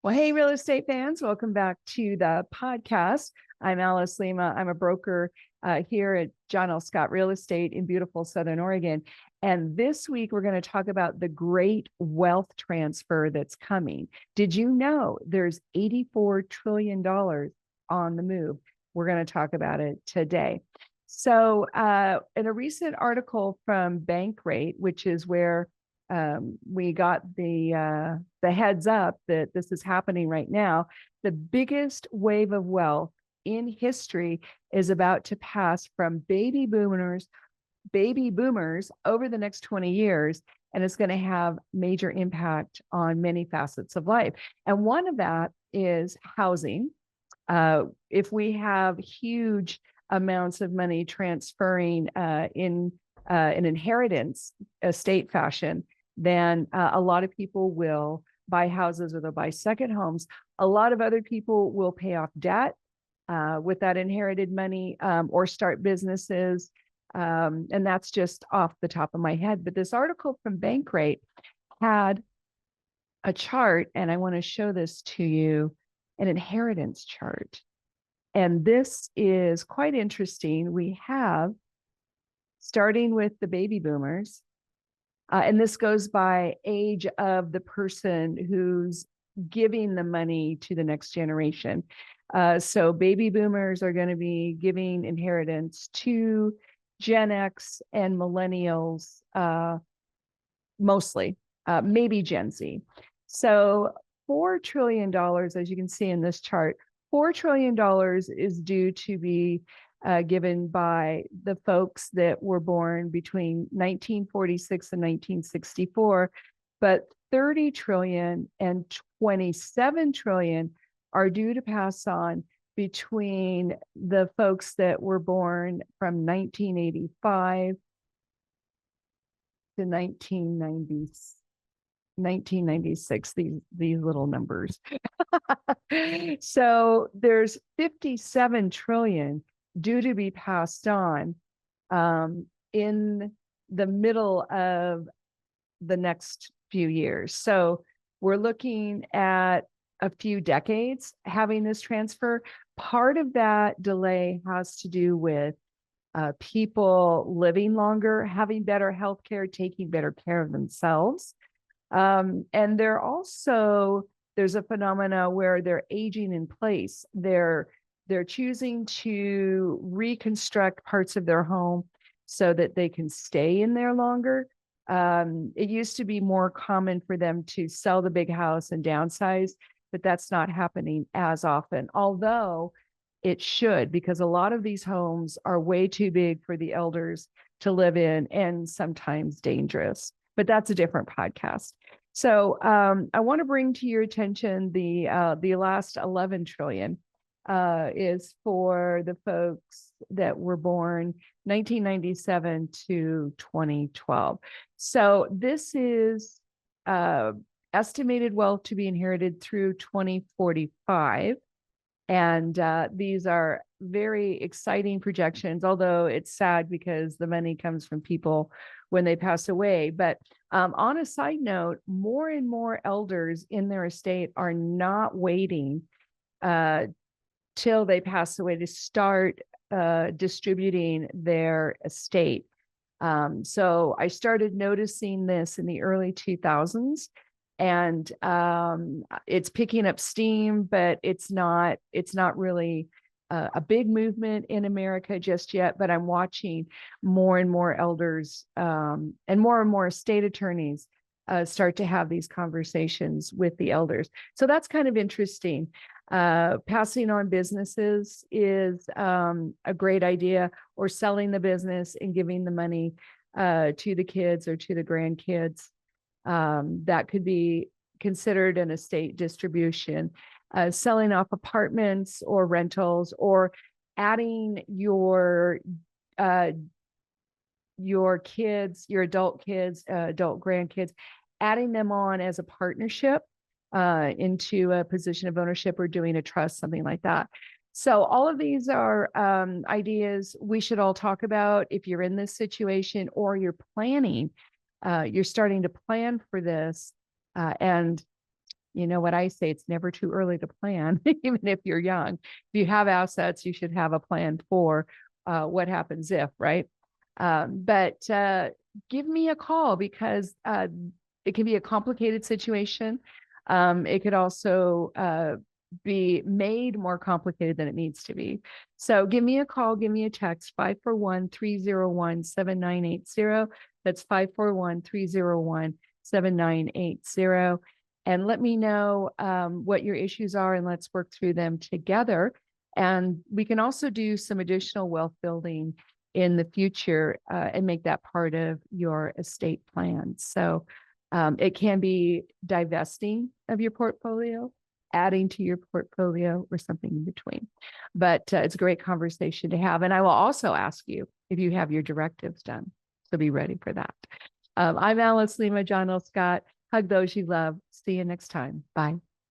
Well, hey, real estate fans, welcome back to the podcast. I'm Alice Lema. I'm a broker here at John L. Scott Real Estate in beautiful Southern Oregon. And this week, we're going to talk about the great wealth transfer that's coming. Did you know there's $84 trillion on the move? We're going to talk about it today. So in a recent article from Bankrate, which is where we got the heads up that this is happening right now. The biggest wave of wealth in history is about to pass from baby boomers over the next 20 years, and it's going to have major impact on many facets of life. And one of that is housing. If we have huge amounts of money transferring in an inheritance estate fashion, then a lot of people will buy houses or they'll buy second homes. A lot of other people will pay off debt with that inherited money or start businesses. And that's just off the top of my head. But this article from Bankrate had a chart, and I want to show this to you, an inheritance chart. And this is quite interesting. We have, starting with the baby boomers, and this goes by age of the person who's giving the money to the next generation. So baby boomers are going to be giving inheritance to Gen X and millennials, mostly, maybe Gen Z. So $4 trillion, as you can see in this chart, $4 trillion is due to be given by the folks that were born between 1946 and 1964, but 30 trillion and 27 trillion are due to pass on between the folks that were born from 1985 to 1996, these little numbers. So there's 57 trillion due to be passed on in the middle of the next few years. So we're looking at a few decades having this transfer. Part of that delay has to do with people living longer, having better health care, taking better care of themselves. And there's a phenomena where they're aging in place. They're choosing to reconstruct parts of their home so that they can stay in there longer. It used to be more common for them to sell the big house and downsize, but that's not happening as often, although it should, because a lot of these homes are way too big for the elders to live in and sometimes dangerous. But that's a different podcast. So I want to bring to your attention the last 11 trillion. Is for the folks that were born 1997 to 2012. So this is estimated wealth to be inherited through 2045. And these are very exciting projections, although it's sad because the money comes from people when they pass away. But on a side note, more and more elders in their estate are not waiting till they pass away to start distributing their estate. So I started noticing this in the early 2000s, and it's picking up steam, but it's not really a big movement in America just yet. But I'm watching more and more elders and more estate attorneys start to have these conversations with the elders. So that's kind of interesting. Passing on businesses is a great idea, or selling the business and giving the money to the kids or to the grandkids. That could be considered an estate distribution. Selling off apartments or rentals, or adding your kids, your adult kids, adult grandkids, adding them on as a partnership into a position of ownership, or doing a trust, something like that. So all of these are ideas we should all talk about if you're in this situation, or you're starting to plan for this. And you know what I say, it's never too early to plan, even if you're young. If you have assets, you should have a plan for what happens if, right? But give me a call because it can be a complicated situation. It could also be made more complicated than it needs to be. So give me a call, give me a text, 541-301-7980. That's 541-301-7980. And let me know what your issues are, and let's work through them together. And we can also do some additional wealth building in the future and make that part of your estate plan. So it can be divesting of your portfolio, adding to your portfolio, or something in between. But it's a great conversation to have. And I will also ask you if you have your directives done. So be ready for that. I'm Alice Lema, John L. Scott. Hug those you love. See you next time. Bye.